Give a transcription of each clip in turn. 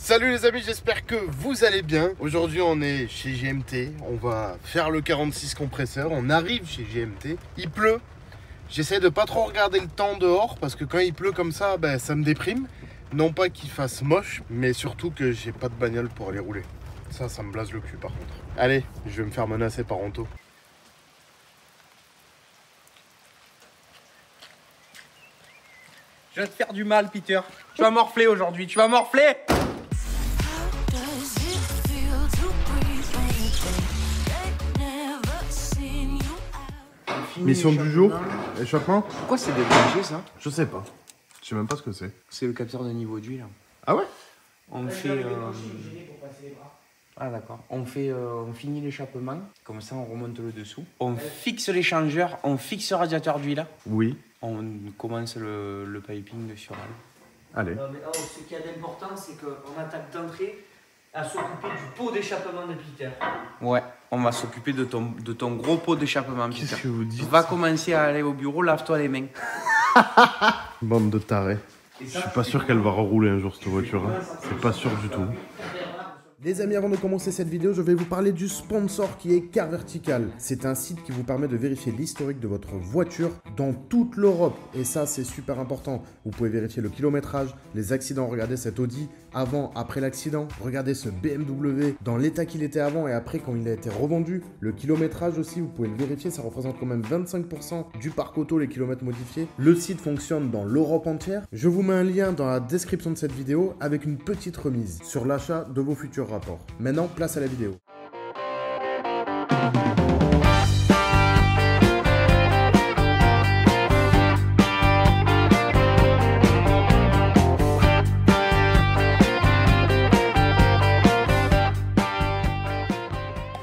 Salut les amis, j'espère que vous allez bien. Aujourd'hui on est chez GMT, on va faire le 46 compresseur, on arrive chez GMT, il pleut. J'essaie de pas trop regarder le temps dehors parce que quand il pleut comme ça, ça me déprime. Non pas qu'il fasse moche, mais surtout que j'ai pas de bagnole pour aller rouler. Ça me blase le cul par contre. Allez, je vais me faire menacer par Anto. Je vais te faire du mal, Peter. Tu vas morfler aujourd'hui, tu vas morfler. Mission du jour, échappement. Pourquoi c'est débranché ça? Je sais pas. Je sais même pas ce que c'est. C'est le capteur de niveau d'huile. Ah ouais? On fait. Ah d'accord. On finit l'échappement, comme ça on remonte le dessous. On fixe l'échangeur, on fixe le radiateur d'huile. Oui. On commence le piping de Sural. Allez. Non, mais ce qu'il y a d'important, c'est qu'on attaque d'entrée à s'occuper du pot d'échappement de Peter. Ouais, on va s'occuper de ton gros pot d'échappement, Peter. Qu'est-ce que vous dites? Va commencer à aller au bureau, lave-toi les mains. Bande de tarés. Je suis pas sûr qu'elle va rerouler un jour cette voiture. Hein. C'est pas sûr du tout. Les amis, avant de commencer cette vidéo, je vais vous parler du sponsor qui est Car Vertical. C'est un site qui vous permet de vérifier l'historique de votre voiture dans toute l'Europe. Et ça, c'est super important. Vous pouvez vérifier le kilométrage, les accidents. Regardez cet Audi avant, après l'accident. Regardez ce BMW dans l'état qu'il était avant et après quand il a été revendu. Le kilométrage aussi, vous pouvez le vérifier. Ça représente quand même 25% du parc auto, les kilomètres modifiés. Le site fonctionne dans l'Europe entière. Je vous mets un lien dans la description de cette vidéo avec une petite remise sur l'achat de vos futurs rapports. Maintenant, place à la vidéo.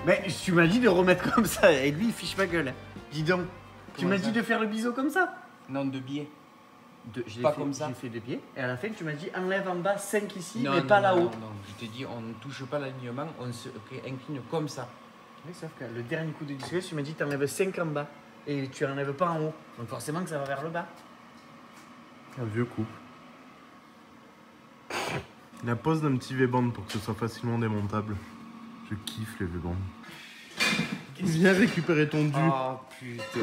Mais tu m'as dit de remettre comme ça, et lui il fiche ma gueule. Dis donc, tu m'as dit de faire le biseau comme ça? Non, de billets. Pas comme ça. J'ai fait des pieds, et à la fin tu m'as dit enlève en bas 5 ici, Non, mais non, pas non, là-haut. Non, je t'ai dit, on ne touche pas l'alignement, on se incline comme ça. Oui, sauf que le dernier coup de disque, tu m'as dit t'enlèves 5 en bas, et tu enlèves pas en haut. Donc forcément que ça va vers le bas. Un vieux couple. La pose d'un petit V-band pour que ce soit facilement démontable. Je kiffe les V-bands. Viens récupérer ton dû. Oh putain.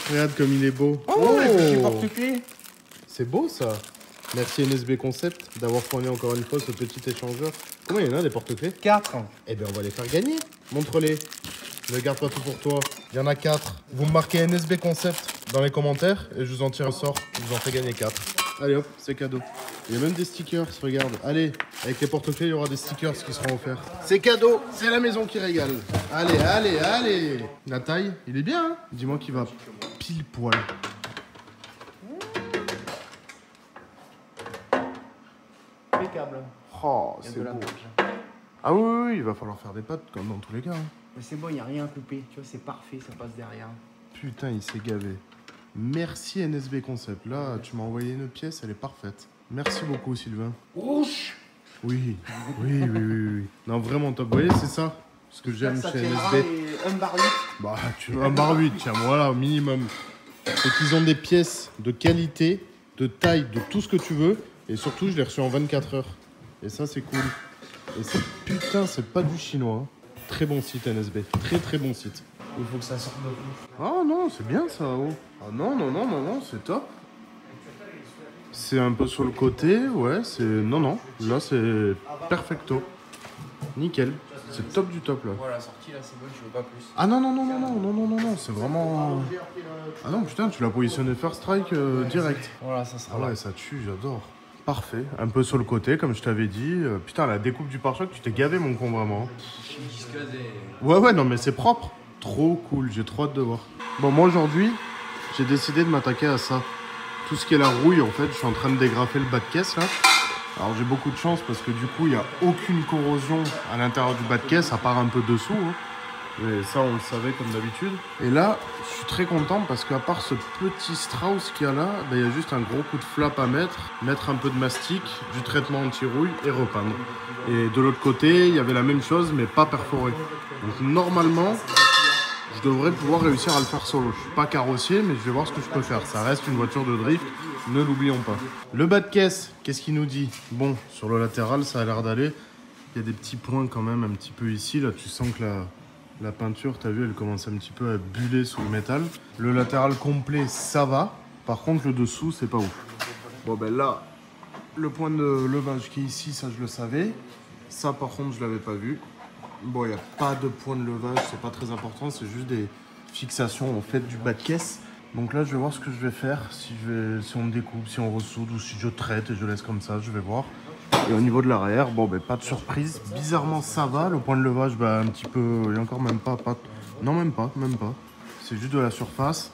Regarde comme il est beau. Oh, les petits porte-clés. C'est beau ça. Merci NSB Concept d'avoir fourni encore une fois ce petit échangeur. Combien il y en a des porte-clés? 4. Eh bien on va les faire gagner. Montre-les. Ne garde pas tout pour toi. Il y en a 4. Vous me marquez NSB Concept dans les commentaires et je vous en tire un sort. Je vous en fais gagner 4. Allez hop, c'est cadeau. Il y a même des stickers, regarde. Allez, avec les porte-clés, il y aura des stickers qui seront offerts. C'est cadeau, c'est la maison qui régale. Allez, allez, allez. La taille, il est bien, hein? Dis-moi qu'il va pile poil. Impeccable. Oh, Il y a c'est de la beau. marge. Ah oui, oui, oui, il va falloir faire des pâtes comme dans tous les cas. Hein. Mais c'est bon, il n'y a rien à couper. Tu vois, c'est parfait, ça passe derrière. Putain, il s'est gavé. Merci NSB Concept. Là, tu m'as envoyé une pièce, elle est parfaite. Merci beaucoup, Sylvain. Rouge. Oui, oui, oui, oui, oui. Non, vraiment top. Vous voyez, c'est ça ce que j'aime chez NSB. Un bar 8. Bah, tu veux un bar 8, tiens, voilà, au minimum. C'est qu'ils ont des pièces de qualité, de taille, de tout ce que tu veux. Et surtout, je l'ai reçu en 24 heures. Et ça, c'est cool. Et c'est, putain, c'est pas du chinois. Hein. Très bon site, NSB. Très, très bon site. Il faut que ça sorte de vous. Ah non, c'est bien ça. Oh. Ah non, non, non, non, non, c'est top. C'est un peu sur le côté, ouais, c'est... Non, non, là, c'est perfecto. Nickel. C'est top du top, là. Voilà, la sortie là, c'est bon, je veux pas plus. Ah non, non, non, non, non, non, non, non, non, c'est vraiment... Ah non, putain, tu l'as positionné first strike direct. Voilà, ça sera Ah ouais, ça tue, j'adore. Parfait. Un peu sur le côté, comme je t'avais dit. Putain, la découpe du pare-choc, tu t'es gavé, mon con, vraiment. Ouais, ouais, non, mais c'est propre. Trop cool, j'ai trop hâte de voir. Bon, moi, aujourd'hui, j'ai décidé de m'attaquer à ça. Tout ce qui est la rouille, en fait, je suis en train de dégrafer le bas de caisse, là. Alors, j'ai beaucoup de chance parce que, du coup, il n'y a aucune corrosion à l'intérieur du bas de caisse, à part un peu dessous, hein. Mais ça, on le savait comme d'habitude. Et là, je suis très content parce qu'à part ce petit Strauss qu'il y a là, il y a juste un gros coup de flap à mettre un peu de mastic, du traitement anti-rouille et repeindre. Et de l'autre côté, il y avait la même chose mais pas perforé. Donc normalement, je devrais pouvoir réussir à le faire solo. Je suis pas carrossier, mais je vais voir ce que je peux faire. Ça reste une voiture de drift, ne l'oublions pas. Le bas de caisse, qu'est-ce qu'il nous dit? Bon, sur le latéral, ça a l'air d'aller. Il y a des petits points quand même un petit peu ici. Là, tu sens que la peinture, tu as vu, elle commence un petit peu à buller sous le métal. Le latéral complet, ça va. Par contre, le dessous, c'est pas ouf. Bon, ben là, le point de levage qui est ici, ça, je le savais. Ça, par contre, je l'avais pas vu. Bon, il n'y a pas de point de levage, c'est pas très important. C'est juste des fixations, en fait, du bas de caisse. Donc là, je vais voir ce que je vais faire. Si on me découpe, si on ressoude ou si je traite et je laisse comme ça, je vais voir. Et au niveau de l'arrière, bon, ben, pas de surprise. Bizarrement, ça va. Le point de levage, ben, un petit peu... Il y a encore même pas... Non, même pas. C'est juste de la surface.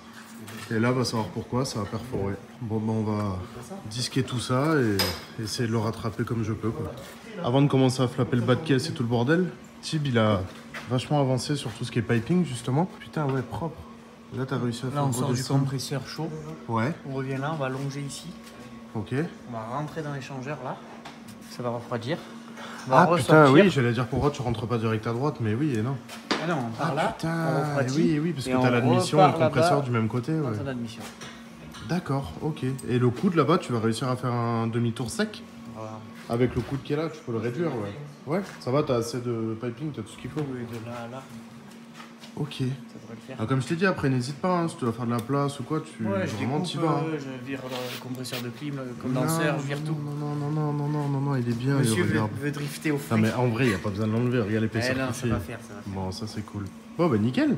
Et là, on va savoir pourquoi, ça va perforer. Bon, ben, on va disquer tout ça et essayer de le rattraper comme je peux, quoi. Avant de commencer à flapper le bas de caisse et tout le bordel, Tib, il a vachement avancé sur tout ce qui est piping, justement. Putain, ouais, propre. Là, t'as réussi à faire... Là, on sort du compresseur chaud. Ouais. On revient là, on va longer ici. Ok. On va rentrer dans l'échangeur, là. Ça va refroidir. Ah putain, oui, j'allais dire pour tu rentres pas direct à droite, mais oui et non. Ah non, on part là, putain, on refroidit. oui, parce que t'as l'admission et le compresseur du même côté. Ouais. D'accord, ok. Et le coude là-bas, tu vas réussir à faire un demi-tour sec? Voilà. Avec le coude qui est là, tu peux le réduire, ouais. Ouais, ça va, t'as assez de piping, t'as tout ce qu'il faut. Oui, de là à là. Ok. Ça devrait le faire. Ah, comme je t'ai dit, après, n'hésite pas, hein, si tu dois faire de la place ou quoi, ouais, vraiment t'y vas. Je vire le compresseur de clim, le condenseur, je vire tout. Non, il est bien. Monsieur veut drifter au frais. Non, mais en vrai, il n'y a pas besoin de l'enlever, regarde l'épaisseur. Non, ça va faire. Bon, ça c'est cool. Bon, bah nickel.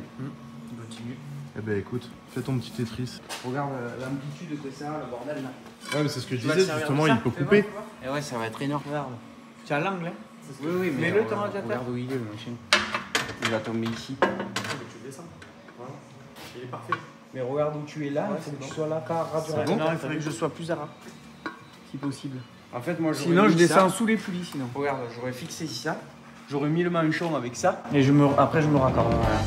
Continue. Eh ben écoute, fais ton petit Tetris. Regarde l'amplitude que ça a, le bordel là. Ouais, mais c'est ce que je disais, justement, il peut couper. Et ouais, ça va être énorme. Tu as l'angle, hein? Oui, mais le ton radiateur. Regarde où il est, le machin. Il va tomber ici. Tu descends. Voilà. Il est parfait. Mais regarde où tu es là, il faut que tu sois là par radio. Bon, non, il faudrait que je sois plus à ras, si possible. En fait, moi, sinon, je descends sous les poulies, sinon. Regarde, j'aurais fixé ça. J'aurais mis le manchon avec ça. Et après, je me raccorde. Voilà.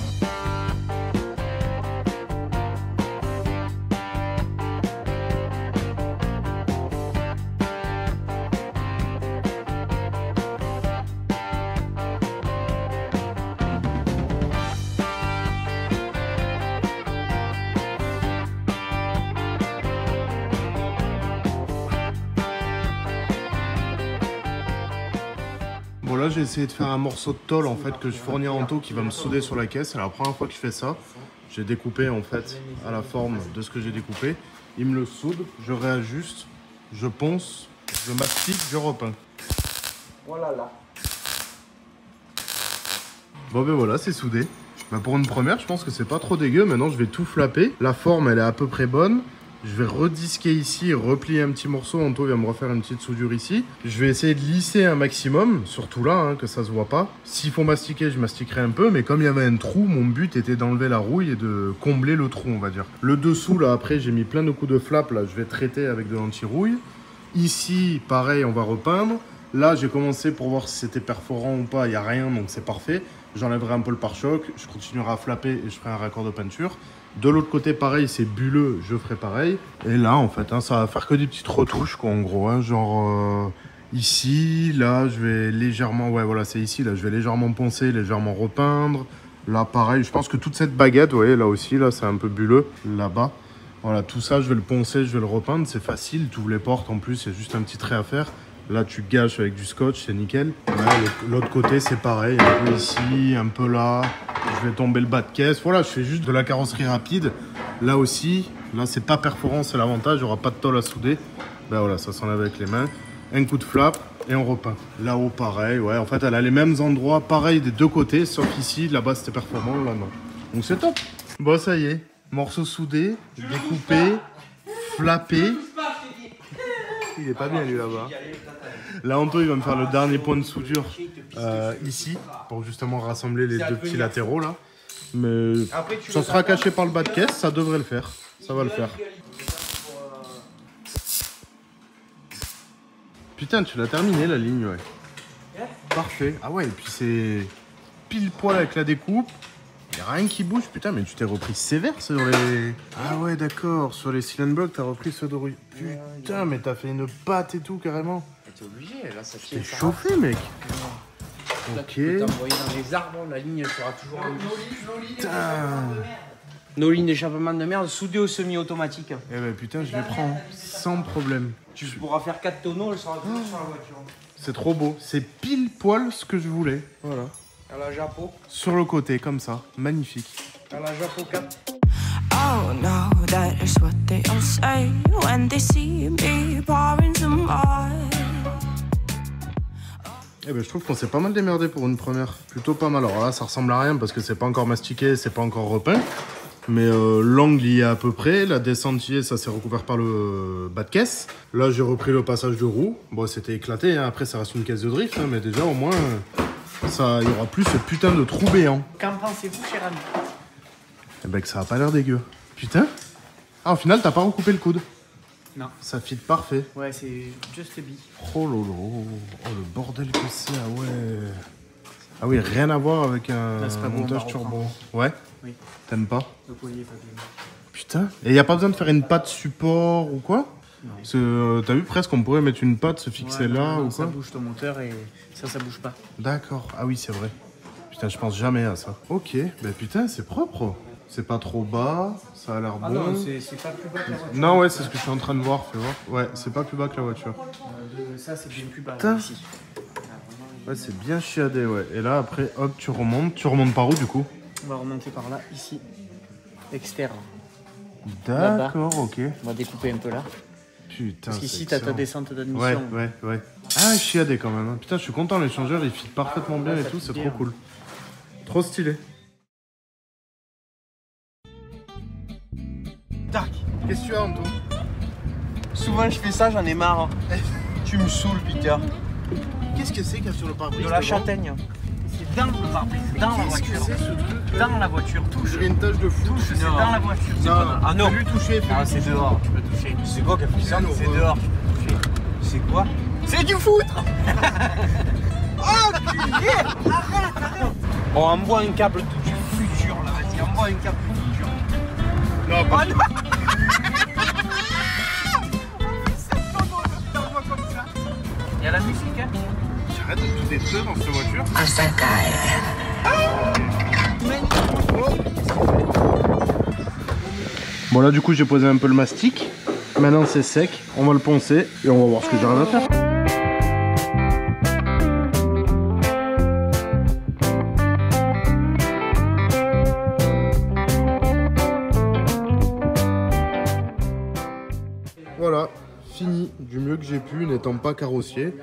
Bon là j'ai essayé de faire un morceau de tôle en fait que je fournis en taux qui va me souder sur la caisse. C'est la première fois que je fais ça. J'ai découpé en fait à la forme de ce que j'ai découpé. Il me le soude, je réajuste, je ponce, je mastique, je repeins. Voilà là. Bon ben voilà, c'est soudé. Bah pour une première, je pense que c'est pas trop dégueu. Maintenant je vais tout flapper. La forme elle est à peu près bonne. Je vais redisquer ici, replier un petit morceau. Anto vient me refaire une petite soudure ici. Je vais essayer de lisser un maximum, surtout là, hein, que ça se voit pas. S'il faut mastiquer, je mastiquerai un peu. Mais comme il y avait un trou, mon but était d'enlever la rouille et de combler le trou, on va dire. Le dessous, là, après, j'ai mis plein de coups de flap. Là, je vais traiter avec de l'anti-rouille. Ici, pareil, on va repeindre. Là, j'ai commencé pour voir si c'était perforant ou pas. Il n'y a rien, donc c'est parfait. J'enlèverai un peu le pare-choc. Je continuerai à flapper et je ferai un raccord de peinture. De l'autre côté, pareil, c'est bulleux, je ferai pareil. Et là, en fait, hein, ça va faire que des petites retouches, quoi, en gros. Hein, genre, ici, là, je vais légèrement... Ouais, voilà, c'est ici, là, je vais légèrement poncer, légèrement repeindre. Là, pareil, je pense que toute cette baguette, vous voyez, là aussi, là, c'est un peu bulleux, là-bas. Voilà, tout ça, je vais le poncer, je vais le repeindre. C'est facile, tu ouvres les portes, en plus, il y a juste un petit trait à faire. Là, tu gâches avec du scotch, c'est nickel. Ouais, l'autre côté, c'est pareil. Un peu ici, un peu là. Je vais tomber le bas de caisse. Voilà, je fais juste de la carrosserie rapide. Là aussi, là, c'est pas perforant, c'est l'avantage. Il n'y aura pas de tôle à souder. Ben voilà, ça s'enlève avec les mains. Un coup de flap et on repeint. Là-haut, pareil. Ouais, en fait, elle a les mêmes endroits, pareil des deux côtés. Sauf ici, là-bas, c'était performant. Là, non. Donc, c'est top. Bon, ça y est. Morceau soudé, découpé, flappé. Il est pas bien, lui, là-bas. Là, Anto, il va me faire le dernier point de soudure ici, pour justement rassembler les deux petits latéraux, là. Mais ça sera caché par le bas de caisse, ça devrait le faire. Ça va le faire. Putain, tu l'as terminé, la ligne, ouais. Parfait. Ah ouais, et puis c'est pile poil avec la découpe. Il n'y a rien qui bouge, putain, mais tu t'es repris sévère sur les... Ah ouais, d'accord, sur les cylinder blocks, t'as repris ceux d'origine. Putain, mais t'as fait une pâte et tout, carrément. T'es obligé, là, ça T'es chauffé, mec. Là, tu peux t'envoyer dans les arbres, la ligne elle sera toujours en vie. Nos lignes d'échappement de merde soudées au semi-automatique. Eh ben putain, je les prends sans problème. Tu pourras faire 4 tonneaux, elle sera toujours sur la voiture. C'est trop beau. C'est pile poil ce que je voulais. Voilà. À la Japo. Sur le côté, comme ça. Magnifique. À la Japo 4. Oh no, that is what they all say when they see me pouring some oil. Eh ben, je trouve qu'on s'est pas mal démerdé pour une première. Plutôt pas mal. Alors là, ça ressemble à rien parce que c'est pas encore mastiqué, c'est pas encore repeint. Mais l'angle y est à peu près. La descente y est, ça s'est recouvert par le bas de caisse. Là, j'ai repris le passage de roue. Bon, c'était éclaté. Hein. Après, ça reste une caisse de drift. Hein, mais déjà, au moins, il y aura plus ce putain de trou béant. Qu'en pensez-vous, cher ami? Eh ben, que ça a pas l'air dégueu. Putain. Ah, au final, t'as pas recoupé le coude? Non. Ça fit parfait. Ouais, c'est just a bee. Oh lolo. Oh, le bordel que c'est. Ah ouais. Ah oui, rien à voir avec un montage turbo. Ouais. Oui. T'aimes pas? Le collier pas bien. Putain. Et y a pas besoin de faire une patte support ou quoi? Non. Parce que t'as vu, presque on pourrait mettre une patte, se fixer là ou quoi? Ça bouge ton moteur et ça bouge pas. D'accord. Ah oui, c'est vrai. Putain, je pense jamais à ça. Ok. Ben putain, c'est propre. C'est pas trop bas, ça a l'air bon. Non, c'est pas plus bas que la voiture. Non, ouais, c'est ce que je suis en train de voir, fais voir. Ouais, c'est pas plus bas que la voiture. Ça, c'est bien plus bas, putain. ici. Ouais, c'est bien chiadé, ouais. Et là, après, hop, tu remontes. Tu remontes par où, du coup? On va remonter par là, ici. Externe. D'accord, ok. On va découper un peu là. Putain, parce qu'ici, t'as ta descente d'admission. Ouais. Ah, chiadé quand même. Hein. Putain, je suis content, l'échangeur, il fit parfaitement bien et tout, c'est trop cool. Trop stylé. Tac. Qu'est-ce que tu as, Anto? Souvent, je fais ça, j'en ai marre. Tu me saoules, Peter. Qu'est-ce que c'est qu'il y a sur le pare-brise? De la châtaigne. C'est dans le pare-brise, dans la voiture. Qu'est-ce que c'est, ce truc? Dans la voiture, touche. J'ai une tache de fou. Touche, c'est dans la voiture. Non, Ah non. Fais-lui toucher, Ah, c'est dehors, tu peux toucher. C'est quoi qui a fait ça? C'est dehors, tu peux toucher. C'est quoi? C'est du foutre. On envoie un câble du futur, là, vas-y, envoie un câble du futur. Non, pas du Il y a la musique, hein. J'arrête de tout détruire dans cette voiture. Bon là du coup j'ai posé un peu le mastic. Maintenant c'est sec, on va le poncer et on va voir ce que j'arrive à faire. Voilà, fini du mieux que j'ai pu, n'étant pas carrossier.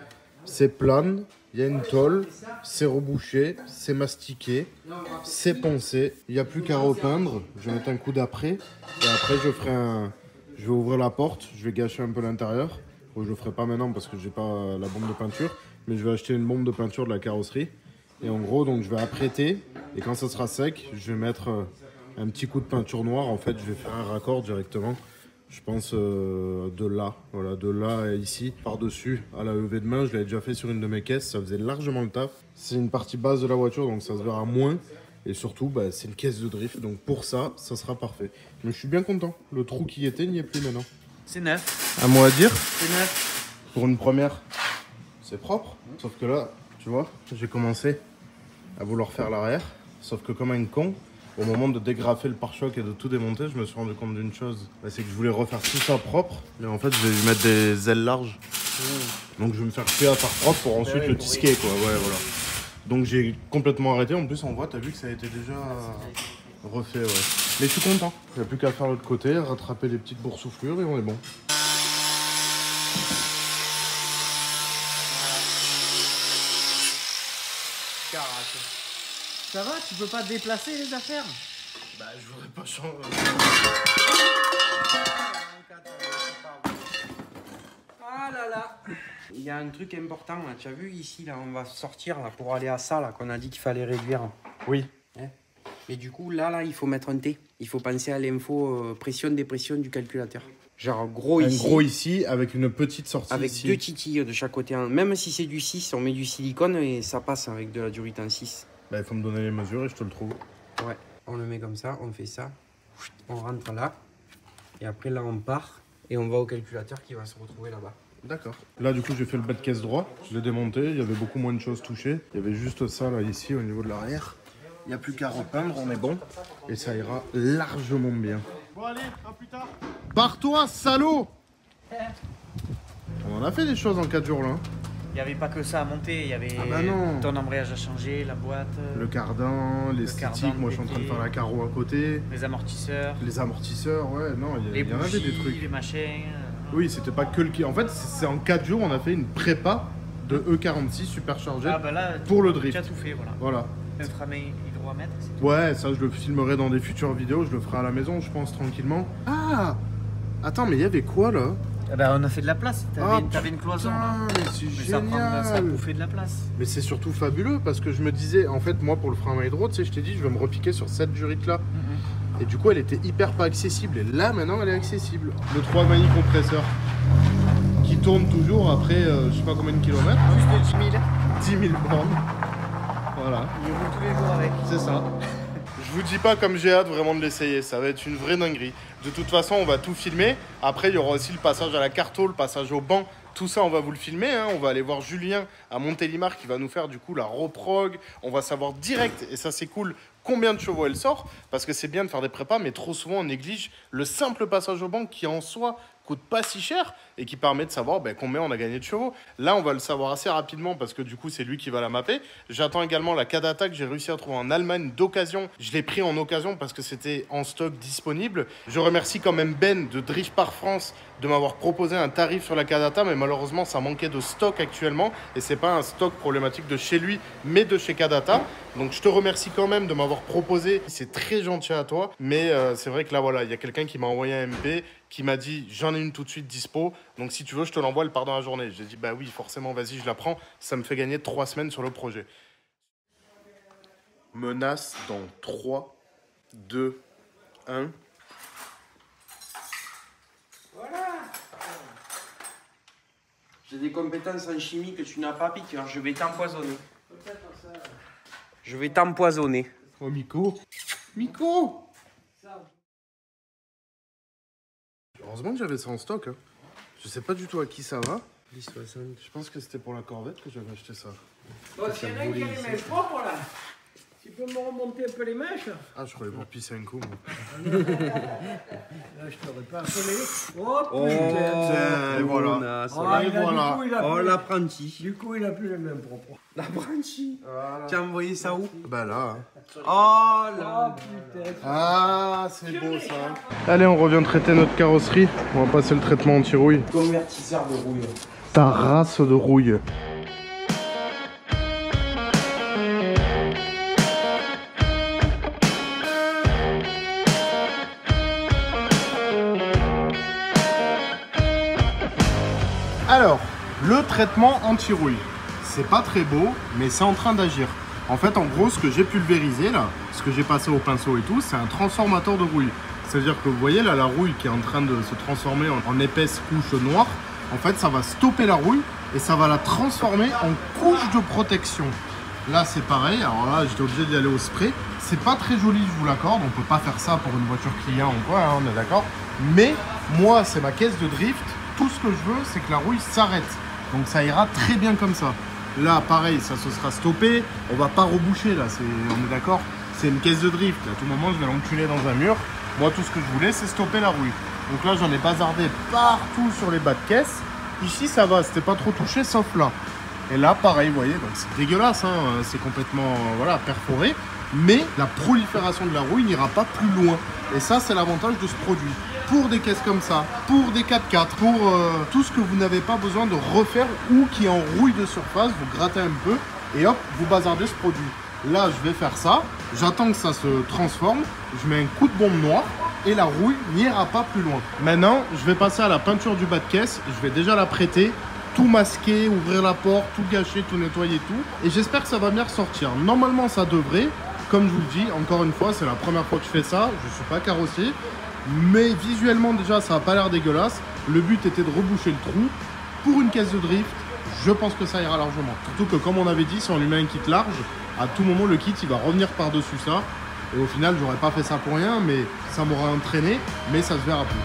C'est plane, il y a une tôle, c'est rebouché, c'est mastiqué, c'est poncé. Il n'y a plus qu'à repeindre. Je vais mettre un coup d'après. Et après, je vais ouvrir la porte, je vais gâcher un peu l'intérieur. Bon, je le ferai pas maintenant parce que j'ai pas la bombe de peinture. Mais je vais acheter une bombe de peinture de la carrosserie. Et en gros, donc je vais apprêter. Et quand ça sera sec, je vais mettre un petit coup de peinture noire. En fait, je vais faire un raccord directement. Je pense de là, voilà, de là à ici, par-dessus, à la levée de main. Je l'avais déjà fait sur une de mes caisses, ça faisait largement le taf. C'est une partie basse de la voiture, donc ça se verra moins. Et surtout, bah, c'est une caisse de drift, donc pour ça, ça sera parfait. Mais je suis bien content. Le trou qui était n'y est plus maintenant. C'est neuf. Un mot à dire? C'est neuf. Pour une première, c'est propre. Sauf que là, tu vois, j'ai commencé à vouloir faire l'arrière. Sauf que comme un con, au moment de dégrafer le pare-choc et de tout démonter, je me suis rendu compte d'une chose. C'est que je voulais refaire tout ça propre. Mais en fait, je vais lui mettre des ailes larges. Donc je vais me faire tuer à faire propre pour ensuite le disquer, quoi. Ouais, voilà. Donc j'ai complètement arrêté. En plus, en voit, t'as vu que ça a été déjà refait, ouais. Mais je suis content. Il n'y a plus qu'à faire l'autre côté, rattraper les petites boursouflures et on est bon. Ça va, tu peux pas déplacer les affaires? Bah, je voudrais pas changer. Ah là là. Il y a un truc important là, tu as vu ici là, on va sortir là pour aller à ça là qu'on a dit qu'il fallait réduire. Oui. Hein? Et du coup là il faut mettre un T. Il faut penser à l'info pression-dépression du calculateur. Genre gros ici. Un gros ici avec une petite sortie avec ici. Deux titilles de chaque côté. Même si c'est du 6, on met du silicone et ça passe avec de la durite en 6. Bah, il faut me donner les mesures et je te le trouve. Ouais, on le met comme ça, on fait ça. On rentre là. Et après là on part et on va au calculateur qui va se retrouver là-bas. D'accord. Là, du coup, j'ai fait le bas de caisse droit. Je l'ai démonté. Il y avait beaucoup moins de choses touchées. Il y avait juste ça, là, ici, au niveau de l'arrière. Il n'y a plus qu'à repeindre, on est bon. Et ça ira largement bien. Bon, allez, à plus tard. Barre-toi, salaud! On en a fait des choses en 4 jours, là. Il n'y avait pas que ça à monter, il y avait ton embrayage à changer, la boîte. Le cardan, l'esthétique, moi je suis en train de faire la carreau à côté. Les amortisseurs. Les amortisseurs, ouais, non, il y en avait des trucs. Les machins. Oui, c'était pas que le... En fait, c'est en 4 jours, on a fait une prépa de E46 superchargée pour le drift. Tu as tout fait, voilà. Voilà. Un frein hydro à mettre, c'est tout. Ouais, ça je le filmerai dans des futures vidéos, je le ferai à la maison, je pense, tranquillement. Ah! Attends, mais il y avait quoi, là? Eh ben, on a fait de la place, t'avais une cloison là. Mais c'est génial! Ça bouffait de la place. Mais c'est surtout fabuleux parce que je me disais, en fait, moi pour le frein à hydro, tu sais, je t'ai dit, je vais me repiquer sur cette durite là. Et du coup, elle était hyper pas accessible. Et là, maintenant, elle est accessible. Le 3 Mani compresseur qui tourne toujours après, je sais pas combien de kilomètres. Plus de 10 000 bornes. Voilà. Il roule tous les jours avec. C'est ça. Je vous dis pas comme j'ai hâte vraiment de l'essayer, ça va être une vraie dinguerie. De toute façon, on va tout filmer. Après, il y aura aussi le passage à la carto, le passage au banc. Tout ça, on va vous le filmer. Hein. On va aller voir Julien à Montélimar qui va nous faire du coup la reprog. On va savoir direct, et ça c'est cool, combien de chevaux elle sort. Parce que c'est bien de faire des prépas, mais trop souvent on néglige le simple passage au banc qui en soi coûte pas si cher et qui permet de savoir combien on a gagné de chevaux. Là, on va le savoir assez rapidement parce que du coup, c'est lui qui va la mapper. J'attends également la Kadata que j'ai réussi à trouver en Allemagne d'occasion. Je l'ai pris en occasion parce que c'était en stock disponible. Je remercie quand même Ben de Drift par France de m'avoir proposé un tarif sur la Kadata, mais malheureusement, ça manquait de stock actuellement et c'est pas un stock problématique de chez lui, mais de chez Kadata. Donc, je te remercie quand même de m'avoir proposé. C'est très gentil à toi, mais c'est vrai que là, voilà, il y a quelqu'un qui m'a envoyé un MP qui m'a dit j'en ai une tout de suite dispo, donc si tu veux je te l'envoie, elle part dans la journée. J'ai dit bah oui forcément, vas-y, je la prends, ça me fait gagner 3 semaines sur le projet. Menace dans 3, 2, 1. Voilà. J'ai des compétences en chimie que tu n'as pas, Peter, je vais t'empoisonner. Je vais t'empoisonner. Oh Miko. Miko. Heureusement que j'avais ça en stock. Hein. Je sais pas du tout à qui ça va. Je pense que c'était pour la Corvette que j'avais acheté ça. Oh, s'il y en a un qui a les mèches propres là, tu peux me remonter un peu les mèches? Ah, je croyais pour pisser un coup. Moi. Là, je t'aurais pas appelé. Oh putain! Et voilà. Oh, l'apprenti. Du coup, il a plus les mêmes propres. L'apprenti. Voilà. Tu as envoyé ça où? Bah là. Oh là. Putain! Ah, c'est beau ça. Allez, on revient traiter notre carrosserie. On va passer le traitement anti-rouille. Convertisseur de rouille. Ta race de rouille. Alors, le traitement anti-rouille, c'est pas très beau, mais c'est en train d'agir. En fait, en gros, ce que j'ai pulvérisé là, ce que j'ai passé au pinceau et tout, c'est un transformateur de rouille. C'est-à-dire que vous voyez là, la rouille qui est en train de se transformer en épaisse couche noire, en fait, ça va stopper la rouille et ça va la transformer en couche de protection. Là, c'est pareil. Alors là, j'étais obligé d'y aller au spray. C'est pas très joli, je vous l'accorde. On peut pas faire ça pour une voiture client ou quoi, hein, on est d'accord. Mais moi, c'est ma caisse de drift. Tout ce que je veux, c'est que la rouille s'arrête. Donc ça ira très bien comme ça. Là, pareil, ça se sera stoppé. On va pas reboucher là, on est d'accord. C'est une caisse de drift. À tout moment, je vais l'enculer dans un mur. Moi, tout ce que je voulais, c'est stopper la rouille. Donc là, j'en ai bazardé partout sur les bas de caisse. Ici, ça va, c'était pas trop touché, sauf là. Et là, pareil, vous voyez, donc c'est dégueulasse, hein, c'est complètement perforé. Mais la prolifération de la rouille n'ira pas plus loin. Et ça, c'est l'avantage de ce produit. Pour des caisses comme ça, pour des 4x4, pour tout ce que vous n'avez pas besoin de refaire ou qui est en rouille de surface, vous grattez un peu et hop, vous bazardez ce produit. Là, je vais faire ça, j'attends que ça se transforme, je mets un coup de bombe noire et la rouille n'ira pas plus loin. Maintenant, je vais passer à la peinture du bas de caisse, je vais déjà la prêter, tout masquer, ouvrir la porte, tout gâcher, tout nettoyer, tout. Et j'espère que ça va bien ressortir. Normalement, ça devrait. Comme je vous le dis, encore une fois, c'est la première fois que je fais ça, je ne suis pas carrossier. Mais visuellement, déjà, ça n'a pas l'air dégueulasse. Le but était de reboucher le trou. Pour une caisse de drift, je pense que ça ira largement. Surtout que, comme on avait dit, si on lui met un kit large, à tout moment, le kit, il va revenir par-dessus ça. Et au final, j'aurais pas fait ça pour rien, mais ça m'aura entraîné, mais ça se verra plus.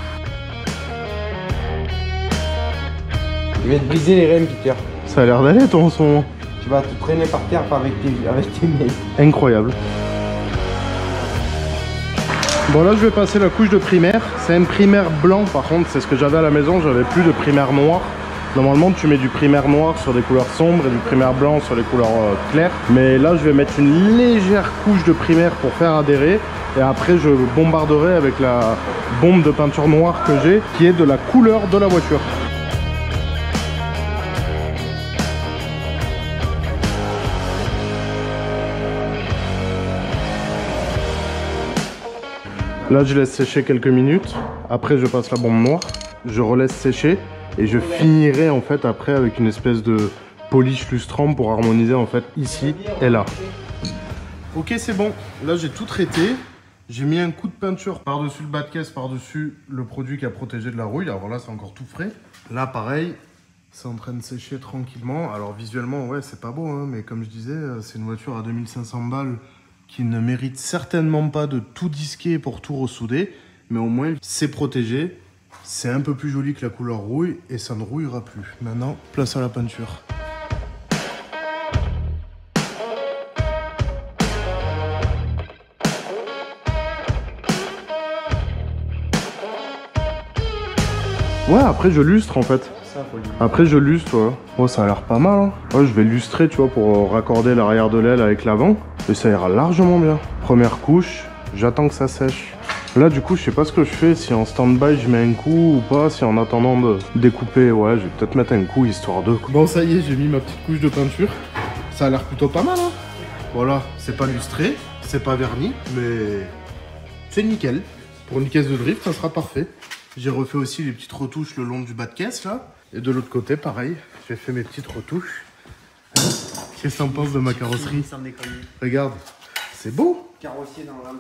Je vais te briser les reins, Peter. Ça a l'air d'aller, toi, en ce moment. Tu vas te traîner par terre avec tes mains. Incroyable. Bon, là, je vais passer la couche de primaire. C'est un primaire blanc, par contre. C'est ce que j'avais à la maison. J'avais plus de primaire noir. Normalement, tu mets du primaire noir sur des couleurs sombres et du primaire blanc sur les couleurs claires. Mais là, je vais mettre une légère couche de primaire pour faire adhérer. Et après, je bombarderai avec la bombe de peinture noire que j'ai, qui est de la couleur de la voiture. Là, je laisse sécher quelques minutes. Après, je passe la bombe noire. Je relaisse sécher. Et je finirai en fait après avec une espèce de polish lustrant pour harmoniser en fait ici et là. Ok, c'est bon. Là, j'ai tout traité. J'ai mis un coup de peinture par-dessus le bas de caisse, par-dessus le produit qui a protégé de la rouille. Alors là, c'est encore tout frais. Là, pareil, c'est en train de sécher tranquillement. Alors visuellement, ouais, c'est pas beau, hein, mais comme je disais, c'est une voiture à 2500 balles qui ne mérite certainement pas de tout disquer pour tout ressouder. Mais au moins, c'est protégé. C'est un peu plus joli que la couleur rouille et ça ne rouillera plus. Maintenant, place à la peinture. Ouais, après je lustre en fait. Après je lustre, ouais. Oh, ça a l'air pas mal, hein. Ouais, je vais lustrer, tu vois, pour raccorder l'arrière de l'aile avec l'avant. Et ça ira largement bien. Première couche, j'attends que ça sèche. Là, du coup, je sais pas ce que je fais, si en stand-by je mets un coup ou pas, si en attendant de découper, ouais, je vais peut-être mettre un coup histoire de... Bon, ça y est, j'ai mis ma petite couche de peinture. Ça a l'air plutôt pas mal, hein. Voilà, c'est pas lustré, c'est pas verni, mais c'est nickel. Pour une caisse de drift, ça sera parfait. J'ai refait aussi les petites retouches le long du bas de caisse, là. Et de l'autre côté, pareil, j'ai fait mes petites retouches. Qu'est-ce que t'en penses de ma carrosserie? Regarde, c'est beau. Carrossier dans l'âme.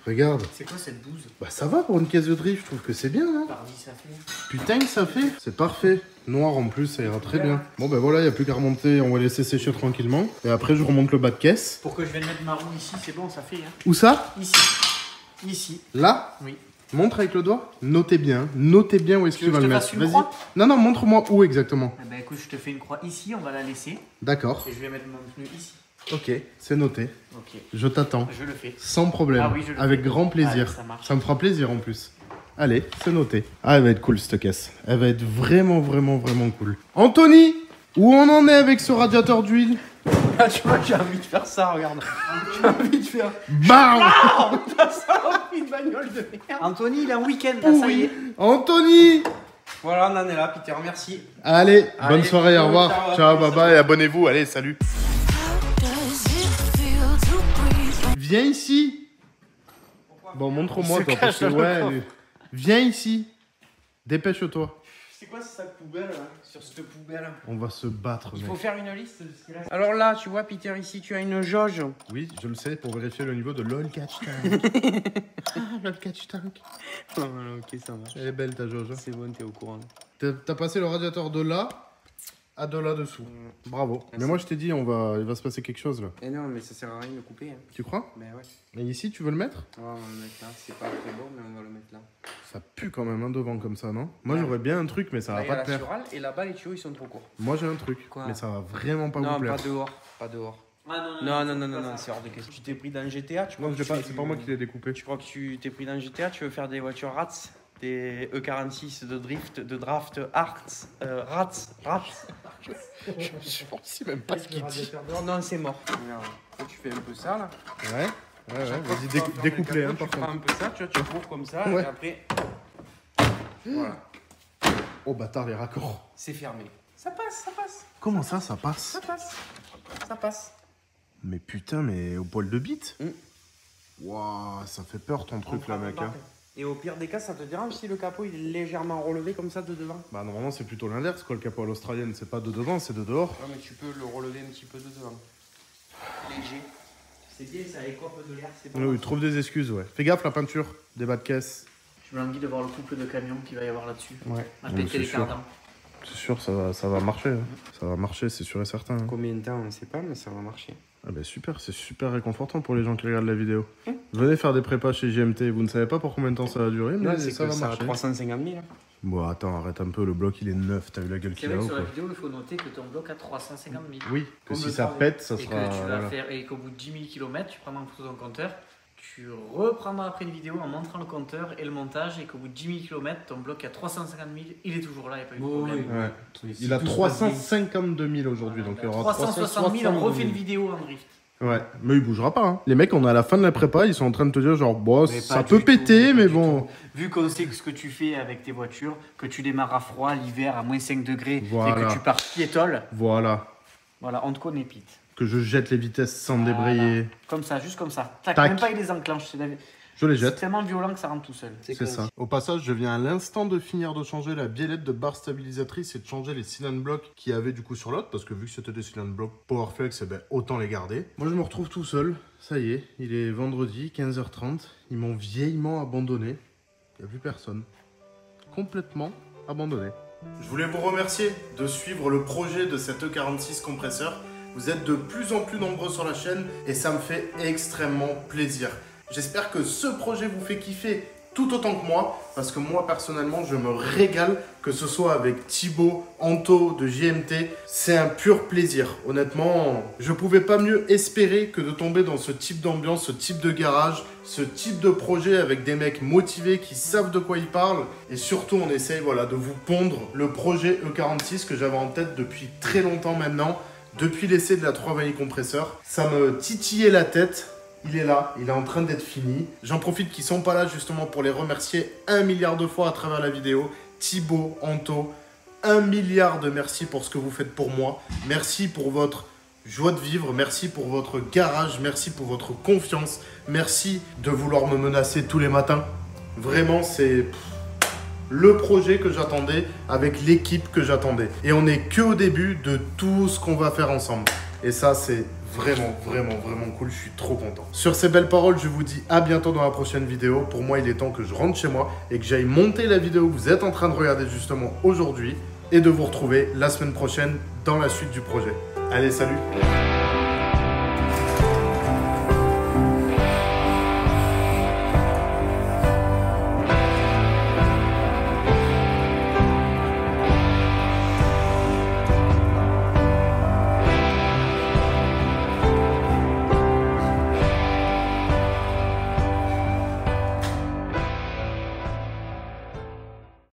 Regarde. C'est quoi cette bouse? Bah ça va pour une caisse de drift, je trouve que c'est bien, hein. Pardi, ça fait. Putain que ça fait. C'est parfait. Noir en plus, ça ira très bien. Bon ben voilà, il n'y a plus qu'à remonter, on va laisser sécher tranquillement. Et après je remonte le bas de caisse. Pour que je vienne mettre ma roue ici, c'est bon, ça fait. Hein. Où ça? Ici. Ici. Là? Oui. Montre avec le doigt. Notez bien où est-ce que tu vas le mettre. Vas-y. Non, non, montre-moi où exactement. Eh ben écoute, je te fais une croix ici, on va la laisser. D'accord. Et je vais mettre mon pneu ici. Ok, c'est noté. Ok. Je t'attends. Je le fais. Sans problème. Ah oui, je le avec fais. grand plaisir. Allez, ça marche. Ça me fera plaisir en plus. Allez, c'est noté. Ah, elle va être cool cette caisse. Elle va être vraiment cool. Anthony, où on en est avec ce radiateur d'huile? Ah, tu vois, j'ai envie de faire ça, regarde. J'ai envie de faire. BAM! Ça, une bagnole de merde. Anthony, il est en week-end, là, ça y est. Anthony! Voilà, on en est là, Peter, merci. Allez, bonne Allez, soirée, au revoir. ciao, Ciao, bye bye, et abonnez-vous. Allez, salut. Viens ici. Bon, montre-moi, toi, parce que ouais. Viens ici. Dépêche-toi. C'est quoi ce sac poubelle, là, sur cette poubelle? On va se battre, Il mec. faut faire une liste de ce qu'il reste. Alors là, tu vois, Peter, ici, tu as une jauge. Oui, je le sais, pour vérifier le niveau de l'oil catch tank. L'oil catch tank. Oh, ok, ça marche. Elle est belle, ta jauge. C'est bon, t'es au courant. T'as passé le radiateur de là à de là dessous. Bravo. Mais moi, je t'ai dit, il va se passer quelque chose, là. Eh non, mais ça sert à rien de couper. Hein. Tu crois? Ben ouais. Et ici, tu veux le mettre? On va le mettre là. C'est pas très bon, mais on va le mettre là. Ça pue quand même, hein, devant, comme ça, non? Moi, j'aurais bien un truc, mais ça va Là, il y a pas te la plaire. surale, et là-bas, les tuyaux, ils sont trop courts. Moi, j'ai un truc, Quoi? mais ça va vraiment pas Non, vous plaire. pas dehors. Pas dehors. Ah Non, c'est hors de question. Tu t'es pris dans GTA, tu crois Non, que tu fais c'est pas moi qui l'ai découpé. Tu crois que tu t'es pris dans GTA, tu veux faire des voitures rats, des E46 de drift, de draft, rats. Je sais même pas ce qu'il dit. Non, c'est mort. Regarde. Toi, tu fais un peu ça là. Ouais, vas-y, découpe-les, hein, Tu par prends contre. un peu ça, tu vois, tu cours comme ça, Ouais. et après. Voilà. Oh bâtard, les raccords. C'est fermé. Ça passe, ça passe. Comment ça passe? Ça passe. Ça passe. Mais putain, mais au poil de bite? Mm. Waouh, ça fait peur ton truc là, mec. Hein. Et au pire des cas, ça te dérange si le capot il est légèrement relevé comme ça de devant? Bah, normalement, c'est plutôt l'inverse, quoi. Le capot à l'australienne, c'est pas de devant, c'est de dehors. Ouais, mais tu peux le relever un petit peu de devant. Léger. C'est bien, ça écope de l'air, c'est bon. Oui, trouve des excuses, ouais. Fais gaffe, la peinture des bas de caisse. Je me languis de voir le couple de camions qu'il va y avoir là-dessus. Ouais. À péter les cardans. C'est sûr, ça va marcher. Hein. Ça va marcher, c'est sûr et certain. Hein. Combien de temps, on ne sait pas, mais ça va marcher. Ah bah super, c'est super réconfortant pour les gens qui regardent la vidéo. Venez faire des prépas chez JMT, vous ne savez pas pour combien de temps ça va durer, mais ça va marcher. 350 000. Bon, attends, arrête un peu, le bloc il est neuf, t'as vu la gueule qu'il a ou sur quoi? la vidéo, il faut noter que ton bloc a 350 000. Oui, que si ça pète, ça sera... Et qu'au bout de 10 000 km, tu prendras en photo ton compteur, tu reprendras après une vidéo en montrant le compteur et le montage, et qu'au bout de 10 000 km, ton bloc a 350 000, il est toujours là, il n'y a pas eu de problème. Ouais. Il a 352 000 aujourd'hui, donc il y aura 360 000, on refait une vidéo en drift. Ouais, mais il bougera pas. Hein. Les mecs, on est à la fin de la prépa, ils sont en train de te dire genre, bon, ça peut péter, mais bon. Vu qu'on sait que ce que tu fais avec tes voitures, que tu démarres à froid l'hiver à moins 5 degrés voilà. et que tu pars piétole. Voilà, on te connaît, Pete. Que je jette les vitesses sans débrayer. Comme ça, juste comme ça. Tac, Tac. même pas il les enclenche. Je les C'est jette. tellement violent que ça rentre tout seul. C'est ça. Au passage, je viens à l'instant de finir de changer la biellette de barre stabilisatrice et de changer les cylindres blocs qu'il y avait du coup sur l'autre, parce que vu que c'était des cylindres blocs Powerflex, eh ben, autant les garder. Moi, je me retrouve tout seul. Ça y est, il est vendredi, 15h30. Ils m'ont vieillement abandonné. Il n'y a plus personne. Complètement abandonné. Je voulais vous remercier de suivre le projet de cet E46 compresseur. Vous êtes de plus en plus nombreux sur la chaîne et ça me fait extrêmement plaisir. J'espère que ce projet vous fait kiffer tout autant que moi, parce que moi personnellement je me régale, que ce soit avec Thibaut, Anto de JMT, c'est un pur plaisir. Honnêtement, je pouvais pas mieux espérer que de tomber dans ce type d'ambiance, ce type de garage, ce type de projet avec des mecs motivés qui savent de quoi ils parlent. Et surtout on essaye de vous pondre le projet E46 que j'avais en tête depuis très longtemps maintenant, depuis l'essai de la 3 vanilles compresseur. Ça me titillait la tête. Il est là, il est en train d'être fini. J'en profite qu'ils sont pas là justement pour les remercier 1 milliard de fois à travers la vidéo. Thibaut, Anto, 1 milliard de merci pour ce que vous faites pour moi. Merci pour votre joie de vivre, merci pour votre garage, merci pour votre confiance. Merci de vouloir me menacer tous les matins. Vraiment, c'est le projet que j'attendais avec l'équipe que j'attendais. Et on n'est que au début de tout ce qu'on va faire ensemble. Et ça, c'est vraiment cool, je suis trop content. Sur ces belles paroles, je vous dis à bientôt dans la prochaine vidéo. Pour moi, il est temps que je rentre chez moi et que j'aille monter la vidéo que vous êtes en train de regarder justement aujourd'hui et de vous retrouver la semaine prochaine dans la suite du projet. Allez, salut!